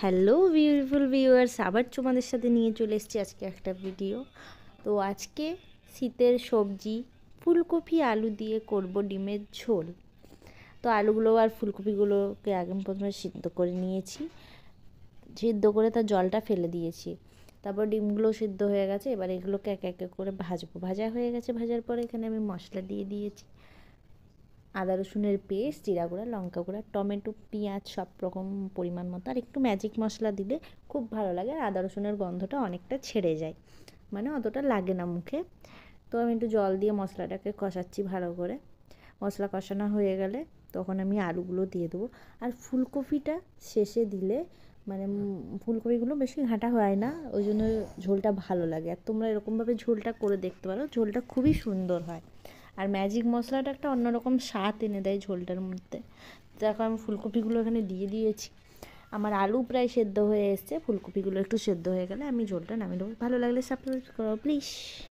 Hello beautiful viewers, আবার তোমাদের সাথে নিয়ে চলে এসেছি আজকে একটা ভিডিও। তো আজকে শীতের সবজি ফুলকপি আলু দিয়ে করব ডিমের ঝোল। তো আলুগুলো আর ফুলকপিগুলোকে আগে প্রথমে সিদ্ধ করে নিয়েছি, সিদ্ধ করে তার জলটা ফেলে দিয়েছি। তারপর ডিমগুলো সিদ্ধ হয়ে গেছে, এবার এগুলোকে এক এক করে ভাজবো। ভাজা হয়ে গেছে, ভাজার পরে এখানে আমি মশলা দিয়ে দিয়েছি। আদা রসুনের পেস্ট, জিরা গুঁড়া, লঙ্কা গুঁড়া, টমেটো, পেঁয়াজ সব রকম পরিমাণ মতো, আর একটু ম্যাজিক মশলা দিলে খুব ভালো লাগে। আর আদা রসুনের গন্ধটা অনেকটা ছেড়ে যায়, মানে অতটা লাগে না মুখে। তো আমি একটু জল দিয়ে মশলাটাকে কষাচ্ছি ভালো করে। মশলা কষানো হয়ে গেলে তখন আমি আলুগুলো দিয়ে দেবো। আর ফুলকপিটা শেষে দিলে মানে ফুলকপিগুলো বেশি ঘাঁটা হয় না, ওই জন্য ঝোলটা ভালো লাগে। আর তোমরা এরকমভাবে ঝোলটা করে দেখতে পারো, ঝোলটা খুবই সুন্দর হয়। আর ম্যাজিক মশলাটা একটা অন্যরকম স্বাদ এনে দেয় ঝোলটার মধ্যে। দেখো আমি ফুলকপিগুলো এখানে দিয়ে দিয়েছি। আমার আলু প্রায় সেদ্ধ হয়ে এসছে, ফুলকপিগুলো একটু সেদ্ধ হয়ে গেলে আমি ঝোলটা নামিয়ে দেবো। ভালো লাগলে সাবস্ক্রাইব করো প্লিজ।